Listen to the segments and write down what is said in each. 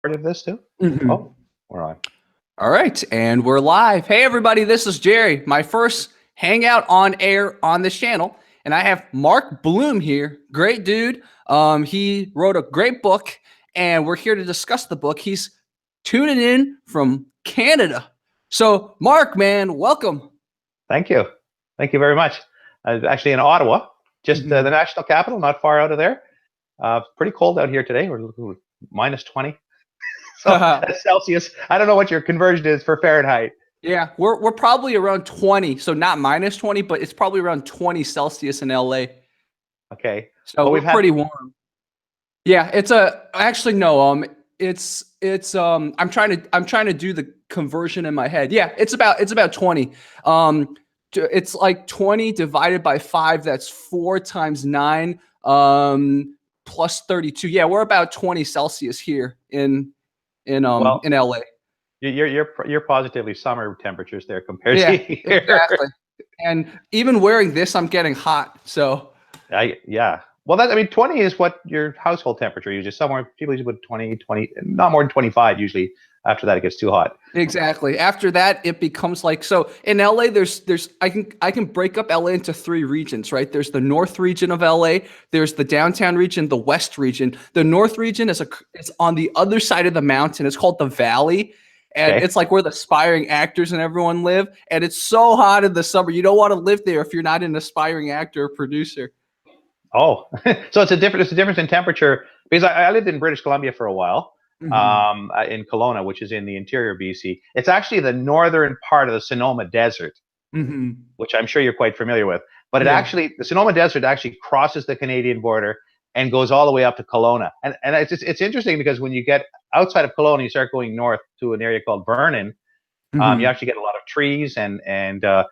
Part of this too? Oh, we're on. All right, and we're live. Hey, everybody, this is Jerry, my first hangout on air on this channel, and I have Mark Blum here. Great dude. He wrote a great book, and we're here to discuss the book. He's tuning in from Canada. So, Mark, man, welcome. Thank you. Thank you very much. Actually in Ottawa, just the national capital, not far out of there. Pretty cold out here today. We're minus 20. So that's Celsius. I don't know what your conversion is for Fahrenheit. Yeah, we're probably around 20, so not minus 20, but it's probably around 20 Celsius in LA. Okay. So we're pretty warm. Yeah, it's actually no, it's I'm trying to do the conversion in my head. Yeah, it's about 20. It's like 20 divided by 5, that's 4 times 9 plus 32. Yeah, we're about 20 Celsius here in LA. You're positively summer temperatures there compared to here. Exactly. And even wearing this, I'm getting hot. So yeah. Well, I mean, 20 is what your household temperature usually. Somewhere people usually put 20, not more than 25 usually. After that, it gets too hot. Exactly. After that, it becomes like, so in LA, I can break up LA into 3 regions, right? There's the north region of LA, there's the downtown region, the west region. The north region is on the other side of the mountain. It's called the Valley. And it's like where the aspiring actors and everyone live. And it's so hot in the summer. You don't want to live there if you're not an aspiring actor or producer. Oh, so it's a difference in temperature, because I lived in British Columbia for a while, in Kelowna, which is in the interior BC. It's actually the northern part of the Sonoma Desert, which I'm sure you're quite familiar with. But the Sonoma Desert actually crosses the Canadian border and goes all the way up to Kelowna. And it's interesting because when you get outside of Kelowna, you start going north to an area called Vernon. You actually get a lot of trees and a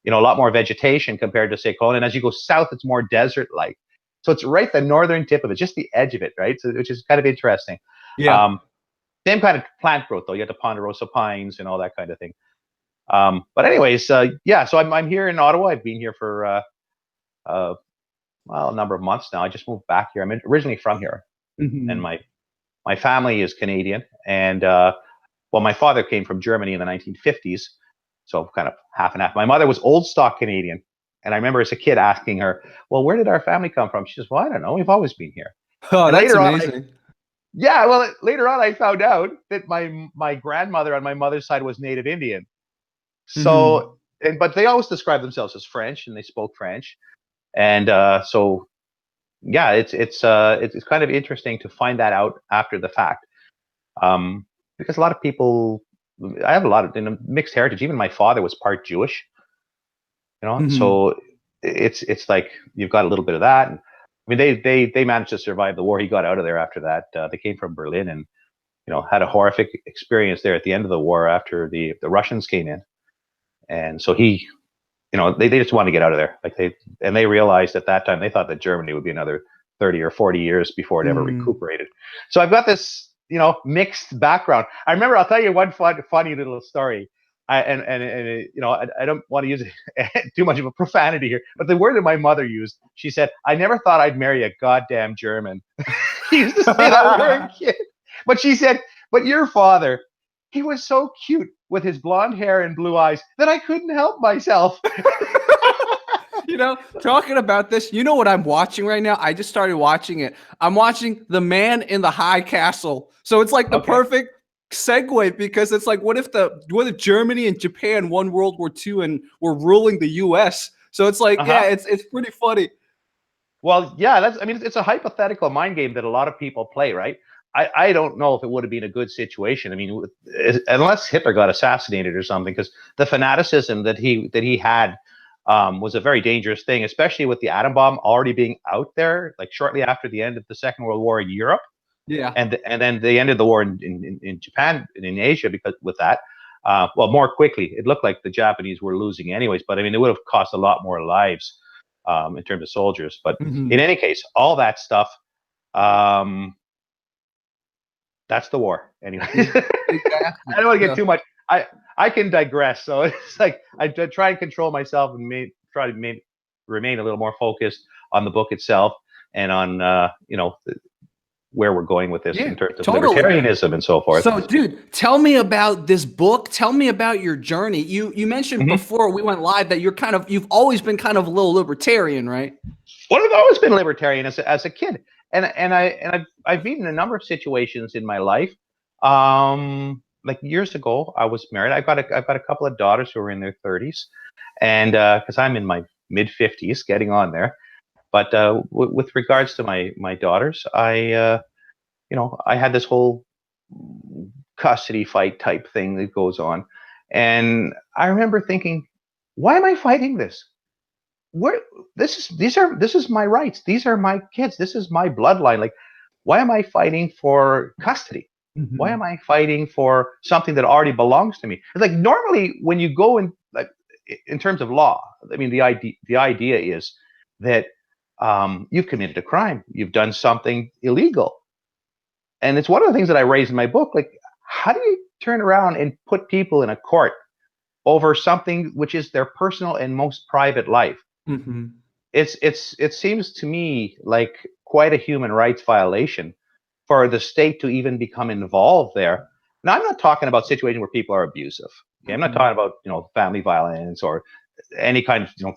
lot more vegetation compared to, say, Kelowna. And as you go south, it's more desert-like. So it's right the northern tip of it, just the edge of it, right? So, which is kind of interesting. Yeah. Same kind of plant growth, though. You have the ponderosa pines and all that kind of thing. But anyways, yeah. So I'm here in Ottawa. I've been here for a number of months now. I just moved back here. I'm originally from here, and my family is Canadian. And my father came from Germany in the 1950s, so kind of half and half. My mother was old stock Canadian. And I remember as a kid asking her, well, where did our family come from? She says, well, I don't know. We've always been here. Oh, that's amazing. Later on, I found out that my grandmother on my mother's side was Native Indian. So, but they always described themselves as French, and they spoke French. And so, yeah, it's kind of interesting to find that out after the fact, because a lot of people, I have a lot of mixed heritage. Even my father was part Jewish. So it's like you've got a little bit of that. And, I mean, they managed to survive the war. He got out of there after that. They came from Berlin and had a horrific experience there at the end of the war after the Russians came in. And so he, they just wanted to get out of there. They realized at that time they thought that Germany would be another 30 or 40 years before it ever recuperated. So I've got this mixed background. I remember, I'll tell you one funny little story. I don't want to use too much of a profanity here, but the word that my mother used, she said, I never thought I'd marry a goddamn German. She used to say that word, kid. But she said, but your father, he was so cute with his blonde hair and blue eyes that I couldn't help myself. Talking about this, what I'm watching right now? I just started watching it. I'm watching The Man in the High Castle. So it's like the perfect segue, because it's like, what if Germany and Japan won World War II and were ruling the U.S.? So it's like, it's pretty funny. Well, yeah, it's a hypothetical mind game that a lot of people play, right? I don't know if it would have been a good situation. I mean, unless Hitler got assassinated or something, because the fanaticism that he had was a very dangerous thing, especially with the atom bomb already being out there, like shortly after the end of the Second World War in Europe. Yeah, and then they ended the war in Japan and in Asia because with that, more quickly. It looked like the Japanese were losing anyways, but I mean, it would have cost a lot more lives in terms of soldiers. But in any case, all that stuff, that's the war. Anyway, I don't want to get too much. I can digress. So it's like I try and control myself and try to remain a little more focused on the book itself and on where we're going with this Yeah, in terms of totally. libertarianism and so forth. So, dude, tell me about this book. Tell me about your journey. You mentioned Mhm. before we went live that you've always been kind of a little libertarian, right? Well, I've always been libertarian as a kid, and I've been in a number of situations in my life. Like years ago, I was married. I've got a couple of daughters who are in their 30s, and because I'm in my mid 50s, getting on there. But with regards to my daughters, I had this whole custody fight type thing that goes on, and I remember thinking, why am I fighting this? Where this is my rights. These are my kids. This is my bloodline. Like, why am I fighting for custody? Why am I fighting for something that already belongs to me? It's like normally when you go in, like in terms of law, I mean the idea is that you've committed a crime, you've done something illegal, and it's one of the things that I raise in my book. Like, how do you turn around and put people in a court over something which is their personal and most private life? Mm-hmm. It seems to me like quite a human rights violation for the state to even become involved there. Now, I'm not talking about situations where people are abusive. Okay? I'm not talking about family violence or any kind of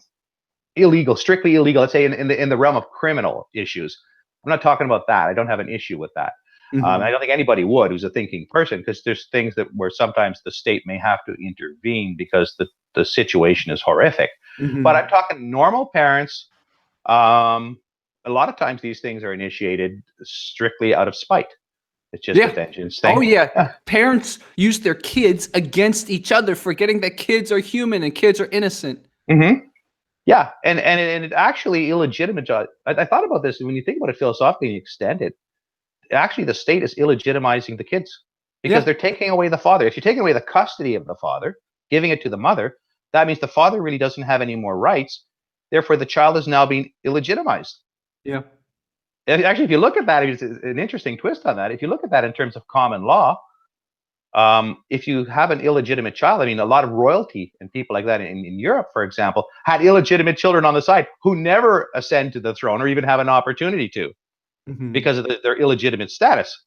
illegal, strictly illegal. Let's say in the realm of criminal issues. I'm not talking about that. I don't have an issue with that. I don't think anybody would who's a thinking person, because there's things that where sometimes the state may have to intervene because the situation is horrific. But I'm talking normal parents. Um, a lot of times these things are initiated strictly out of spite. It's just a Yeah. vengeance Oh thing. yeah. Yeah. Parents use their kids against each other, forgetting that kids are human and kids are innocent. Mm-hmm. Yeah, and it actually illegitimate. I thought about this when you think about it philosophically and you extend it. Actually, the state is illegitimizing the kids because Yeah. they're taking away the father. If you're taking away the custody of the father, giving it to the mother, that means the father really doesn't have any more rights. Therefore, the child is now being illegitimized. Yeah. And actually, if you look at that, it's an interesting twist on that. If you look at that in terms of common law, if you have an illegitimate child, I mean, a lot of royalty and people like that in Europe, for example, had illegitimate children on the side who never ascend to the throne or even have an opportunity to because of their illegitimate status.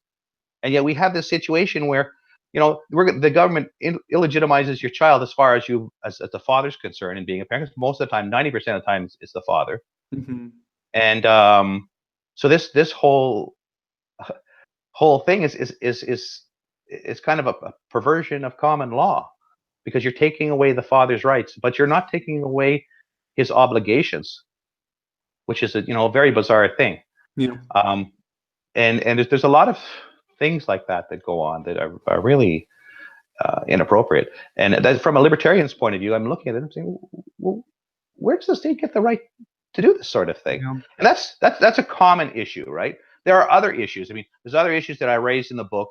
And yet we have this situation where, the government illegitimizes your child as far as as the father's concerned and being a parent. Most of the time, 90% of the time, it's the father. And so this whole thing is kind of a perversion of common law, because you're taking away the father's rights, but you're not taking away his obligations, which is a very bizarre thing. Yeah. Um, and there's a lot of things like that go on that are really inappropriate. And that, from a libertarian's point of view, I'm looking at it and saying, well, where does the state get the right to do this sort of thing? Yeah. And that's a common issue, right? There are other issues. I mean, there's other issues that I raised in the book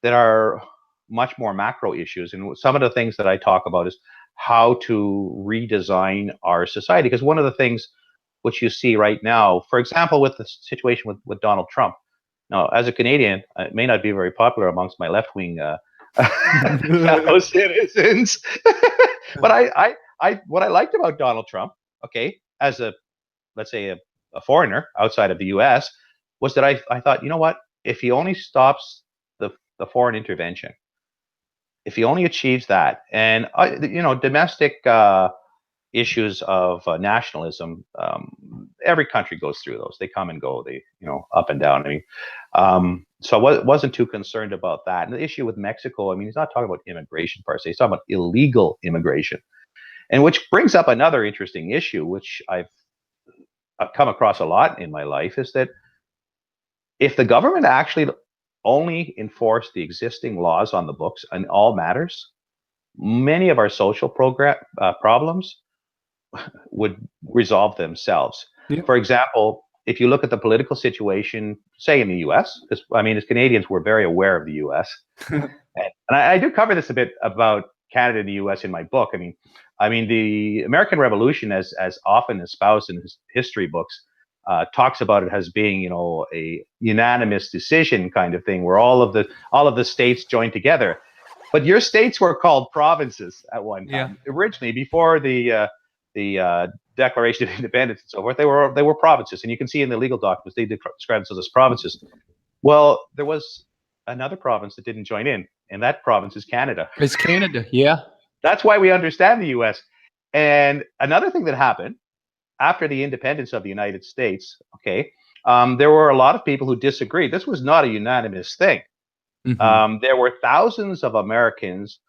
that are much more macro issues. And some of the things that I talk about is how to redesign our society. Because one of the things which you see right now, for example, with the situation with Donald Trump. Now, as a Canadian, it may not be very popular amongst my left-wing fellow citizens, but what I liked about Donald Trump, okay, as let's say a foreigner outside of the U.S., was that I thought, you know what, if he only stops the foreign intervention, if he only achieves that, and domestic issues of nationalism, every country goes through those. They come and go. They up and down. I mean, so I wasn't too concerned about that. And the issue with Mexico, I mean, he's not talking about immigration per se. He's talking about illegal immigration, and which brings up another interesting issue, which I've come across a lot in my life, is that if the government actually only enforced the existing laws on the books in all matters, many of our social problems would resolve themselves. Yeah. For example, if you look at the political situation, say in the U.S., because I mean, as Canadians, we're very aware of the U.S. and I do cover this a bit about Canada and the U.S. in my book. I mean, the American Revolution, as often espoused in history books, talks about it as being, a unanimous decision kind of thing, where all of the states joined together. But your states were called provinces at one time. Yeah. Originally, before the Declaration of Independence and so forth, they were provinces, and you can see in the legal documents they describe themselves as provinces. Well, there was another province that didn't join in, and that province is Canada. It's Canada. Yeah. That's why we understand the U.S. And another thing that happened after the independence of the United States, okay, there were a lot of people who disagreed. This was not a unanimous thing. There were thousands of Americans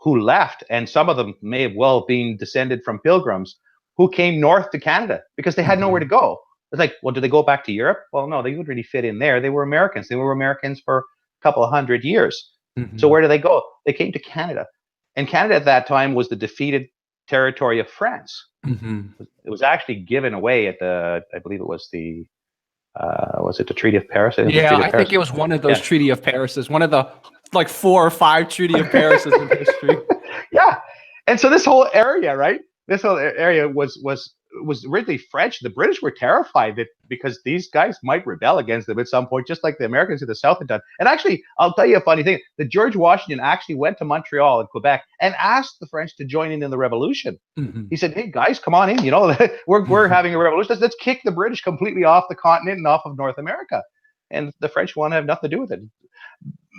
who left, and some of them may have well been descended from pilgrims who came north to Canada because they had nowhere to go. It's like, well, did they go back to Europe? Well, no, they wouldn't really fit in there. They were Americans. They were Americans for a couple of hundred years. So where did they go? They came to Canada. And Canada at that time was the defeated territory of France. It was actually given away at the, I believe it was it the Treaty of Paris? Yeah, I think it was one of those Treaty of Parises, one of the like 4 or 5 Treaty of Parises in history. Yeah. And so this whole area, right? This whole area was originally French. The British were terrified that because these guys might rebel against them at some point, just like the Americans in the South had done. And actually, I'll tell you a funny thing. That George Washington actually went to Montreal and Quebec and asked the French to join in the revolution. He said, hey, guys, come on in. You know, we're having a revolution. Let's kick the British completely off the continent and off of North America. And the French want to have nothing to do with it.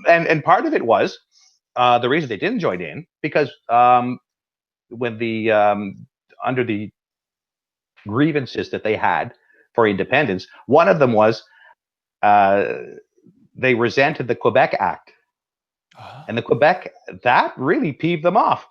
And part of it was the reason they didn't join in, because when the under the grievances that they had for independence, one of them was they resented the Quebec Act, and the Quebec, that really peeved them off.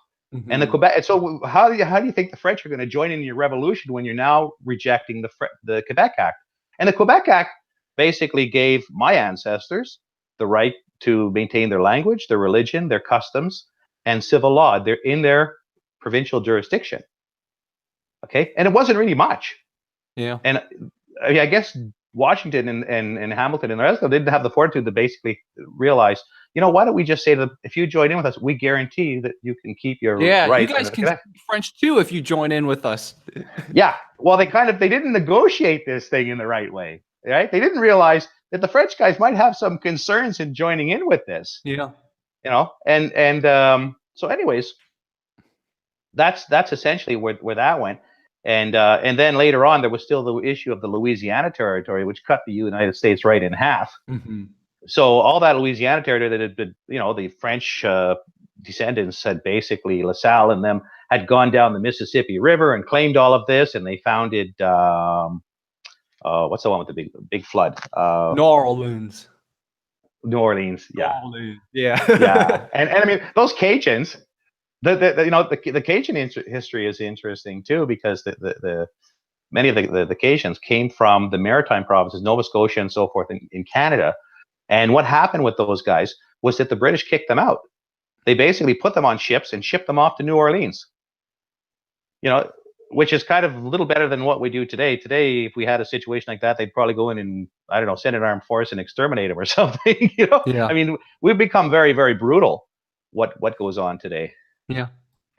And the Quebec, and so how do you think the French are going to join in your revolution when you're now rejecting the Quebec Act? And the Quebec Act basically gave my ancestors the right to maintain their language, their religion, their customs, and civil law. They're in their provincial jurisdiction. Okay, and it wasn't really much. Yeah. And I guess Washington and Hamilton and the rest of them didn't have the fortitude to basically realize, you know, why don't we just say to them, if you join in with us, we guarantee that you can keep your rights. You guys can speak French too if you join in with us. Yeah. Well, they didn't negotiate this thing in the right way, right? They didn't realize that the French guys might have some concerns in joining in with this. Yeah. You know, and so anyways, that's essentially where that went. And then later on, there was still the issue of the Louisiana Territory, which cut the United States right in half. So all that Louisiana territory that had been, you know, the French descendants had basically, LaSalle and them had gone down the Mississippi River and claimed all of this, and they founded what's the one with the big flood? New Orleans. New Orleans, yeah. New Orleans. Yeah. Yeah. And I mean, those Cajuns, the Cajun history is interesting too, because many of the Cajuns came from the maritime provinces, Nova Scotia and so forth in Canada. And what happened with those guys was that the British kicked them out. They basically put them on ships and shipped them off to New Orleans. You know, which is kind of a little better than what we do today. Today, if we had a situation like that, they'd probably go in and, I don't know, send an armed force and exterminate them or something. You know, yeah. I mean, we've become very, very brutal. What goes on today? Yeah.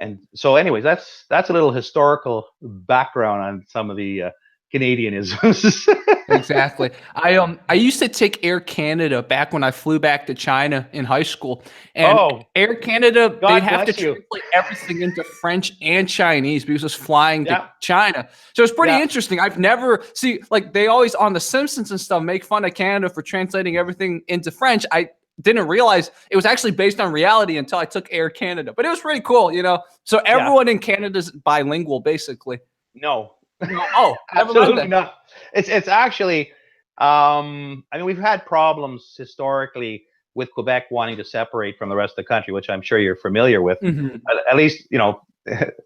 And so, anyways, that's a little historical background on some of the Canadianisms. Exactly. I used to take Air Canada back when I flew back to China in high school. And Air Canada, they have to translate everything into French and Chinese because it's flying to China. So it's pretty interesting. I've never like they always on The Simpsons and stuff make fun of Canada for translating everything into French. I didn't realize it was actually based on reality until I took Air Canada. But it was pretty cool, you know. So everyone in Canada is bilingual, basically. No. Oh, absolutely not. It's actually, I mean, we've had problems historically with Quebec wanting to separate from the rest of the country, which I'm sure you're familiar with, at least, you know,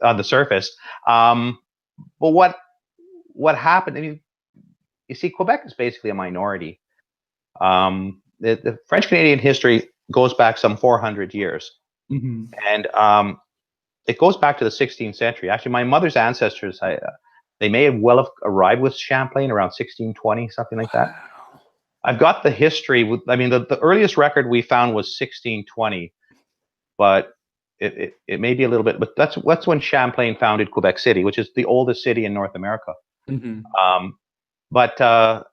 on the surface. But what happened? I mean, you see, Quebec is basically a minority. The French-Canadian history goes back some 400 years, and it goes back to the 16th century. Actually, my mother's ancestors, they may have arrived with Champlain around 1620, something like that. Wow. I've got the history. I mean, the earliest record we found was 1620, but it may be a little bit. But that's when Champlain founded Quebec City, which is the oldest city in North America. But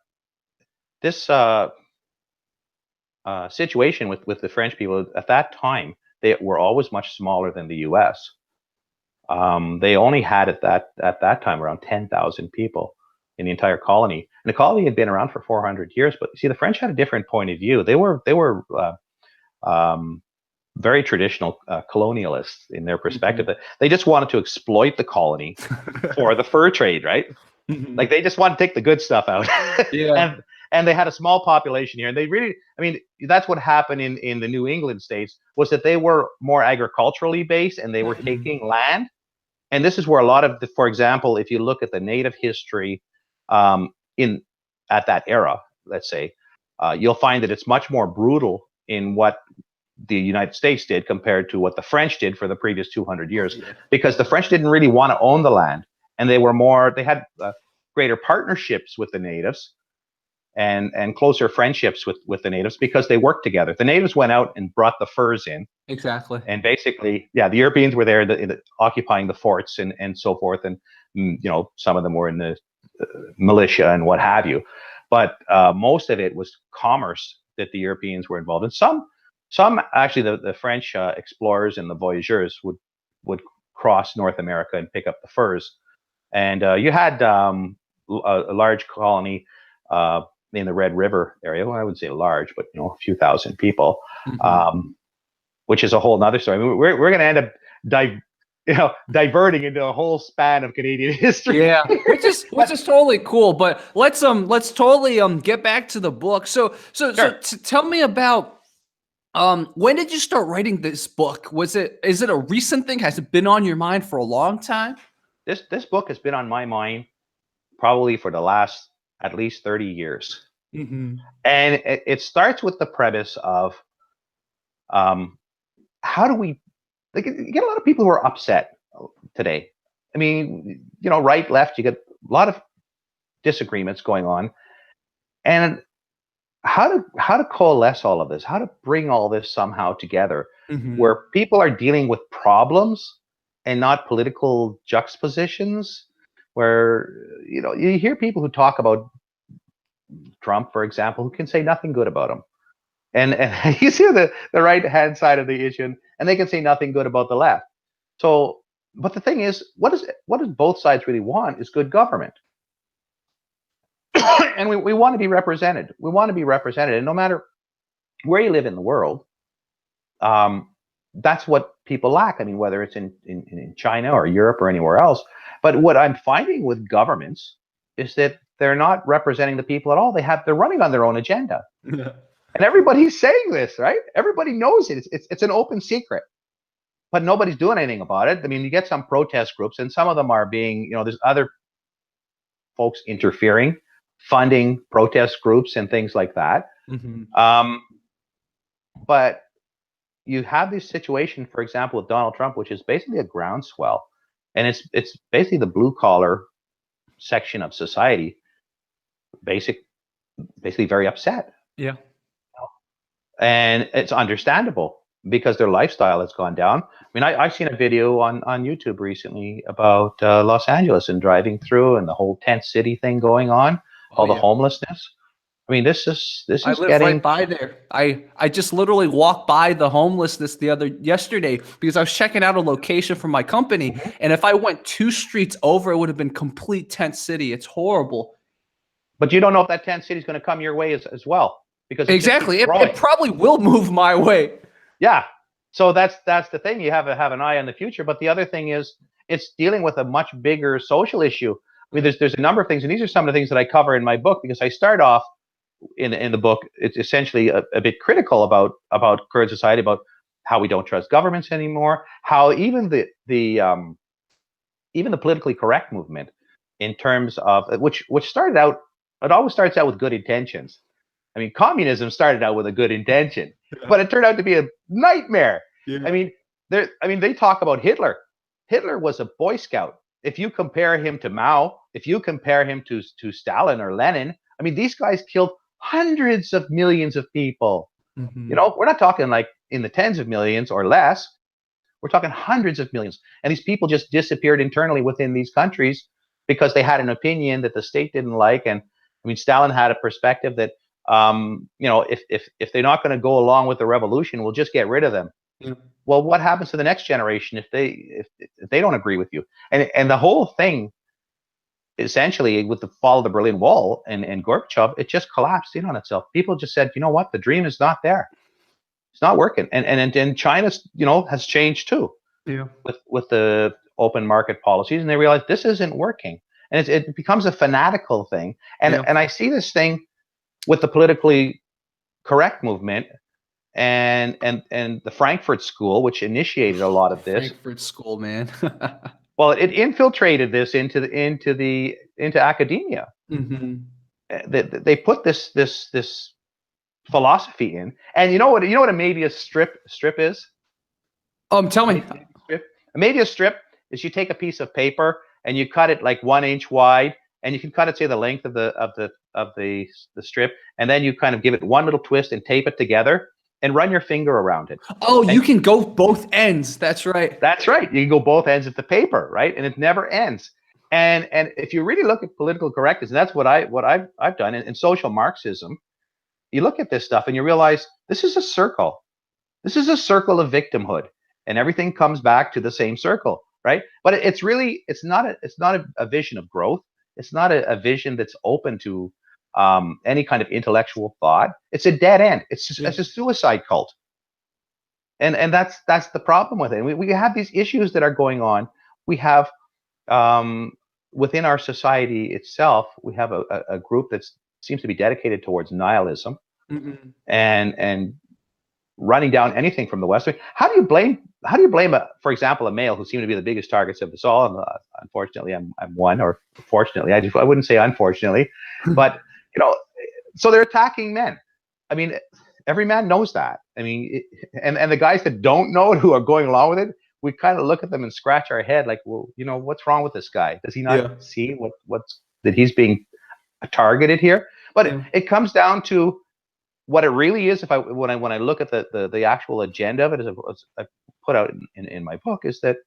this situation with the French people at that time, they were always much smaller than the U.S. They only had at that time around 10,000 people in the entire colony. And the colony had been around for 400 years, but see, the French had a different point of view. They were very traditional colonialists in their perspective. They just wanted to exploit the colony for the fur trade, right? Like they just want to take the good stuff out. Yeah. And they had a small population here, and they really, I mean, that's what happened in the New England states, was that they were more agriculturally based, and they were taking land. And this is where a lot of the, for example, if you look at the native history in at that era, let's say, you'll find that it's much more brutal in what the United States did compared to what the French did for the previous 200 years, because the French didn't really want to own the land, and they had greater partnerships with the natives and closer friendships with the natives because they worked together. The natives went out and brought the furs in. Exactly. And basically, yeah, the Europeans were there occupying the forts and so forth. And, some of them were in the militia and what have you. But most of it was commerce that the Europeans were involved in. Some actually, the French explorers and the voyageurs would cross North America and pick up the furs. And you had a large colony in the Red River area. Well, I wouldn't say large, but a few thousand people, which is a whole nother story. I mean, we're going to end up diverting into a whole span of Canadian history. Yeah, which is totally cool. But let's totally get back to the book. So tell me about when did you start writing this book? Is it a recent thing? Has it been on your mind for a long time? This book has been on my mind probably for the last at least 30 years. And it starts with the premise of how do we, like, you get a lot of people who are upset today. I mean, right, left, you get a lot of disagreements going on. And how to coalesce all of this, how to bring all this somehow together, where people are dealing with problems and not political juxtapositions, where, you hear people who talk about Trump, for example, who can say nothing good about him. And you see the right-hand side of the issue, and they can say nothing good about the left. So, but the thing is, what does both sides really want is good government. And we want to be represented. We want to be represented. And no matter where you live in the world, that's what people lack. I mean, whether it's in China or Europe or anywhere else. But what I'm finding with governments is that they're not representing the people at all. They're running on their own agenda. And everybody's saying this, right? Everybody knows it. It's an open secret. But nobody's doing anything about it. I mean, you get some protest groups, and some of them are being, there's other folks interfering, funding protest groups and things like that. But you have this situation, for example, with Donald Trump, which is basically a groundswell, and it's basically the blue collar section of society, basically very upset. Yeah, and it's understandable because their lifestyle has gone down. I mean, I've seen a video on YouTube recently about Los Angeles and driving through, and the whole tent city thing going on, all the homelessness. I mean, this is I live right by there. I just literally walked by the homelessness yesterday because I was checking out a location for my company, and if I went 2 streets over, it would have been complete tent city. It's horrible. But you don't know if that tent city is going to come your way as well, because exactly, it probably will move my way. Yeah. So that's the thing. You have an eye on the future. But the other thing is, it's dealing with a much bigger social issue. I mean, there's a number of things, and these are some of the things that I cover in my book, because I start off in the book, it's essentially a bit critical about current society, about how we don't trust governments anymore, how even the politically correct movement, in terms of which started out, it always starts out with good intentions. I mean, communism started out with a good intention, but it turned out to be a nightmare. I mean, they talk about Hitler. Hitler was a Boy Scout. If you compare him to Mao, if you compare him to Stalin or Lenin, I mean, these guys killed hundreds of millions of people. We're not talking like in the tens of millions or less. We're talking hundreds of millions. And these people just disappeared internally within these countries because they had an opinion that the state didn't like. And I mean, Stalin had a perspective that, if they're not going to go along with the revolution, we'll just get rid of them. Well, what happens to the next generation if they don't agree with you? And the whole thing essentially with the fall of the Berlin Wall and Gorbachev, it just collapsed in on itself. People just said, you know what, the dream is not there. It's not working. And China, has changed too. Yeah. With the open market policies, and they realize this isn't working, and it becomes a fanatical thing. And Yeah. and I see this thing with the politically correct movement and the Frankfurt School, which initiated a lot of this. Frankfurt School, man. Well, it infiltrated this into academia. Mm-hmm. They put this philosophy in, and you know what a Mebius strip is? Tell me. A Mebius strip is you take a piece of paper and you cut it like 1 inch wide, and you can cut it, say, the length of the strip, and then you kind of give it one little twist and tape it together and run your finger around it. Oh, you can go both ends. That's right. That's right. You can go both ends of the paper, right? And it never ends. And if you really look at political correctness, and that's what I've done in social Marxism, you look at this stuff and you realize this is a circle. This is a circle of victimhood, and everything comes back to the same circle, right? But it's not a vision of growth. It's not a vision that's open to any kind of intellectual thought. It's a dead end. It's a suicide cult, and that's the problem with it. We have these issues that are going on. We have within our society itself, we have a group that seems to be dedicated towards nihilism, mm-hmm. and running down anything from the West. How do you blame for example, a male who seem to be the biggest targets of this all? And unfortunately, I'm one, or fortunately, I wouldn't say unfortunately, but so they're attacking men. I mean, every man knows that. I mean, and the guys that don't know it, who are going along with it, we kind of look at them and scratch our head like, well, what's wrong with this guy? Does he not see that he's being targeted here? But it comes down to what it really is. When I look at the actual agenda of it, as I put out in my book, is that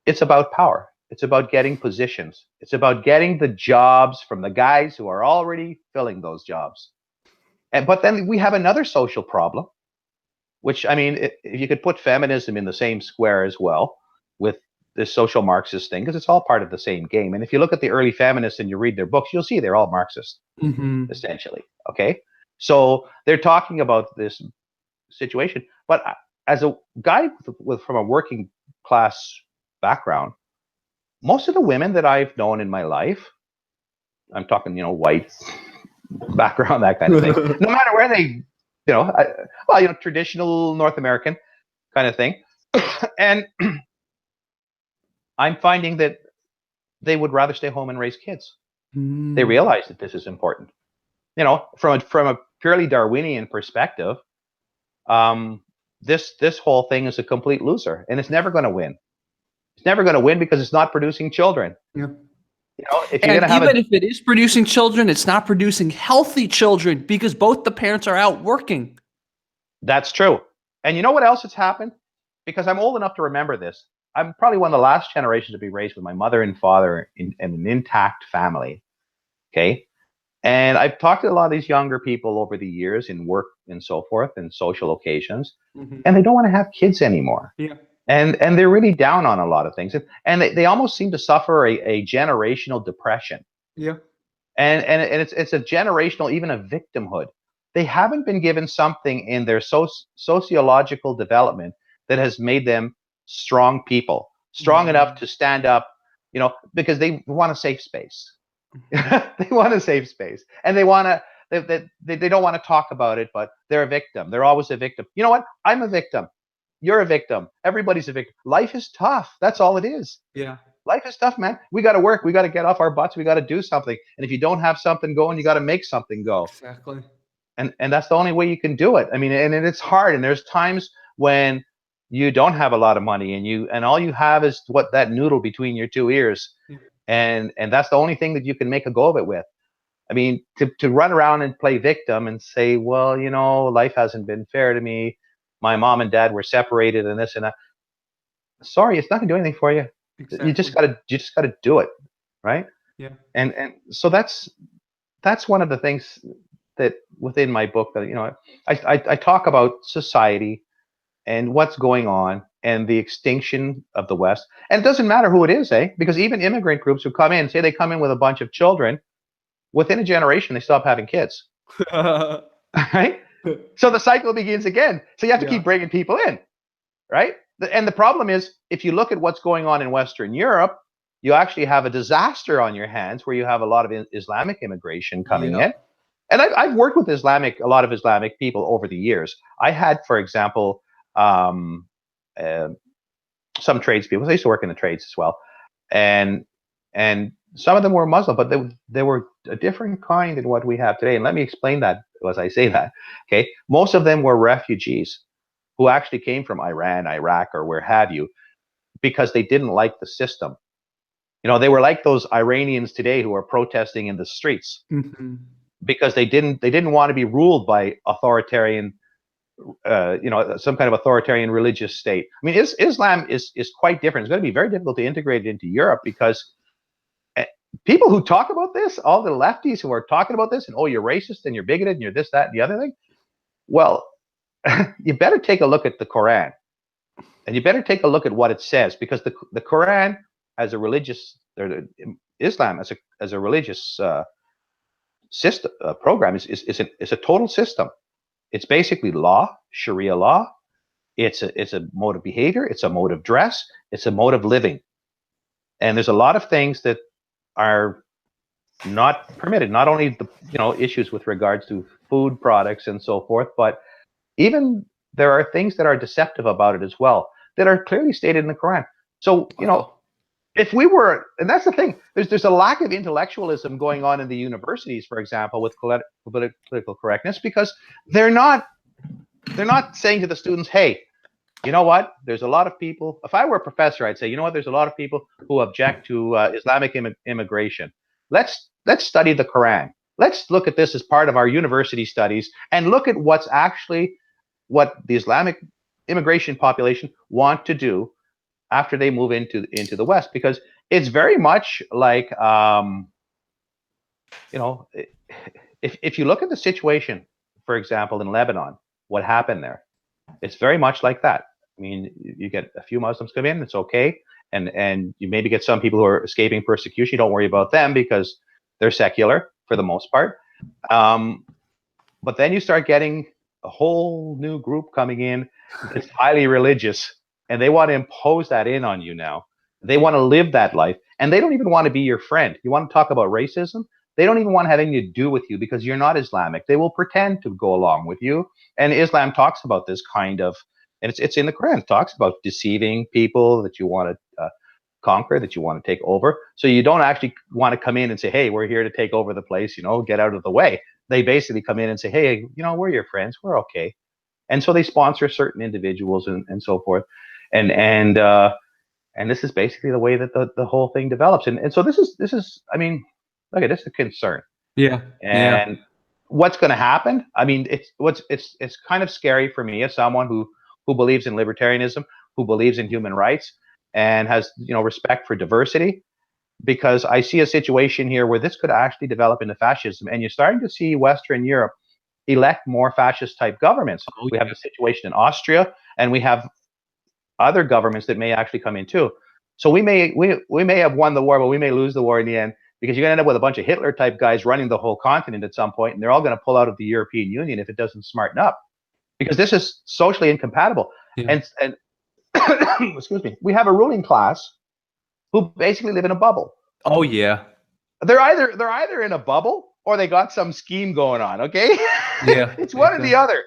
it's about power. It's about getting positions. It's about getting the jobs from the guys who are already filling those jobs. But then we have another social problem, which, I mean, if you could put feminism in the same square as well with this social Marxist thing, because it's all part of the same game. And if you look at the early feminists and you read their books, you'll see they're all Marxist, mm-hmm. essentially. Okay, so they're talking about this situation. But as a guy from a working class background, most of the women that I've known in my life, I'm talking, white background, that kind of thing, no matter where they, traditional North American kind of thing. And I'm finding that they would rather stay home and raise kids. Mm. They realize that this is important. From a purely Darwinian perspective, this whole thing is a complete loser, and it's never going to win. It's never going to win because it's not producing children. Yeah. If you're if it is producing children, it's not producing healthy children because both the parents are out working. That's true. And you know what else has happened? Because I'm old enough to remember this. I'm probably one of the last generations to be raised with my mother and father in an intact family. Okay. And I've talked to a lot of these younger people over the years in work and so forth and social occasions, mm-hmm. and they don't want to have kids anymore. Yeah. And they're really down on a lot of things. And they almost seem to suffer a generational depression. Yeah. And it's a generational, even a victimhood. They haven't been given something in their sociological development that has made them strong people, strong mm-hmm. enough to stand up, because they want a safe space. They want a safe space, and they don't want to talk about it, but they're a victim. They're always a victim. You know what? I'm a victim. You're a victim. Everybody's a victim. Life is tough. That's all it is. Yeah. Life is tough, man. We got to work. We got to get off our butts. We got to do something. And if you don't have something going, you got to make something go. Exactly. And that's the only way you can do it. I mean, and it's hard. And there's times when you don't have a lot of money, and all you have is that noodle between your two ears. Yeah. And that's the only thing that you can make a go of it with. I mean, to run around and play victim and say, well, life hasn't been fair to me. My mom and dad were separated and this and that. Sorry, it's not going to do anything for you. Exactly. You just gotta do it, right? Yeah. And so that's one of the things that within my book that I talk about society and what's going on, and the extinction of the West. And it doesn't matter who it is, because even immigrant groups who come in, say they come in with a bunch of children, within a generation they stop having kids. Right? So the cycle begins again. So you have to keep bringing people in, right? And the problem is, if you look at what's going on in Western Europe, you actually have a disaster on your hands where you have a lot of Islamic immigration coming in. And I've worked with a lot of Islamic people over the years. I had, for example, some tradespeople. I used to work in the trades as well, and some of them were Muslim, but they were a different kind than what we have today. And let me explain that as I say that. Okay, most of them were refugees who actually came from Iran, Iraq, or where have you, because they didn't like the system. You know, they were like those Iranians today who are protesting in the streets because they didn't want to be ruled by authoritarian, some kind of authoritarian religious state. I mean, Islam is quite different. It's going to be very difficult to integrate it into Europe because people who talk about this, all the lefties who are talking about this, and oh, you're racist and you're bigoted and you're this, that, and the other thing. Well, you better take a look at the Quran, and you better take a look at what it says, because the Quran as a religious, or Islam as a religious system program is a total system. It's basically law, Sharia law. It's a mode of behavior. It's a mode of dress. It's a mode of living. And there's a lot of things that are not permitted. Not only the issues with regards to food products and so forth, but even there are things that are deceptive about it as well, that are clearly stated in the Quran. So if we were, and that's the thing, there's a lack of intellectualism going on in the universities, for example, with political correctness, because they're not saying to the students, hey, you know what? There's a lot of people. If I were a professor, I'd say, you know what? There's a lot of people who object to Islamic immigration. Let's study the Quran. Let's look at this as part of our university studies and look at what the Islamic immigration population want to do after they move into the West, because it's very much like, if you look at the situation, for example, in Lebanon, what happened there, it's very much like that. I mean, you get a few Muslims come in, it's okay, and you maybe get some people who are escaping persecution. You don't worry about them because they're secular for the most part. But then you start getting a whole new group coming in that's highly religious, and they want to impose that in on you now. They want to live that life, and they don't even want to be your friend. You want to talk about racism? They don't even want to have anything to do with you because you're not Islamic. They will pretend to go along with you. And Islam talks about this kind of, and it's in the Quran, it talks about deceiving people that you want to conquer, that you want to take over. So you don't actually want to come in and say, hey, we're here to take over the place, get out of the way. They basically come in and say, hey, we're your friends, we're okay. And so they sponsor certain individuals and so forth. And this is basically the way that the whole thing develops. And so this is, I mean, look at this is a concern. Yeah. And what's going to happen? I mean, it's kind of scary for me as someone who believes in libertarianism, who believes in human rights, and has respect for diversity, because I see a situation here where this could actually develop into fascism, and you're starting to see Western Europe elect more fascist type governments. We have a situation in Austria, and we have other governments that may actually come in too. So we may have won the war, but we may lose the war in the end, because you're going to end up with a bunch of Hitler type guys running the whole continent at some point, and they're all going to pull out of the European Union if it doesn't smarten up, because this is socially incompatible. And excuse me, we have a ruling class who basically live in a bubble. Oh yeah, they're either in a bubble or they got some scheme going on. Okay, it's one or the other.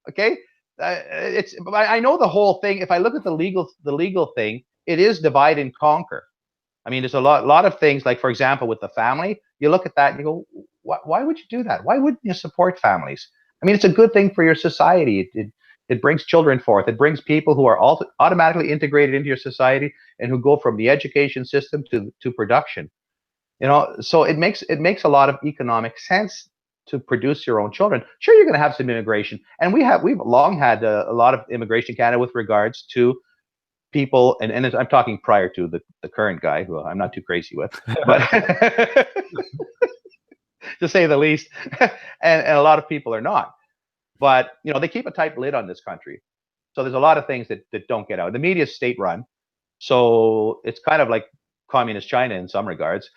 Okay, I know the whole thing. If I look at the legal thing, it is divide and conquer. I mean, there's a lot of things, like, for example, with the family, you look at that and you go, why would you do that? Why wouldn't you support families? I mean, it's a good thing for your society. It brings children forth. It brings people who are automatically integrated into your society and who go from the education system to production. So it makes a lot of economic sense to produce your own children. Sure, you're going to have some immigration, and we've long had a lot of immigration in Canada with regards to people, and I'm talking prior to the current guy, who I'm not too crazy with, but to say the least, and a lot of people are not. But they keep a tight lid on this country. So there's a lot of things that don't get out. The media is state run, so it's kind of like communist China in some regards,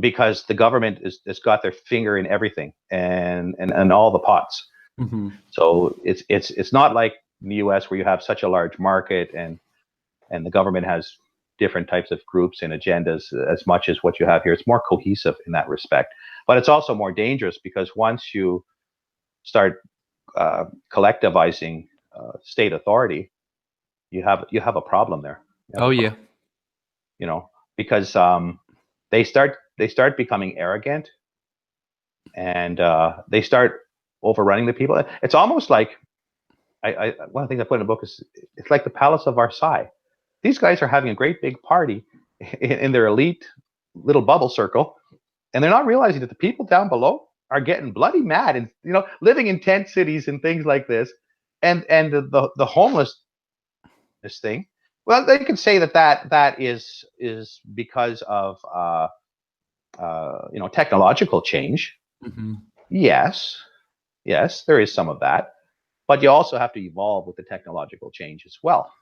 because the government has got their finger in everything and all the pots. Mm-hmm. So it's not like in the U.S. where you have such a large market and the government has different types of groups and agendas as much as what you have here. It's more cohesive in that respect, but it's also more dangerous because once you start collectivizing state authority, you have a problem there. Oh yeah. You know, because they start becoming arrogant, and they start overrunning the people. It's almost like one of the things I put in the book is it's like the Palace of Versailles. These guys are having a great big party in their elite little bubble circle, and they're not realizing that the people down below are getting bloody mad and living in tent cities and things like this, and the homeless this thing. Well, they could say that is because of technological change. Mm-hmm. Yes, there is some of that, but you also have to evolve with the technological change as well.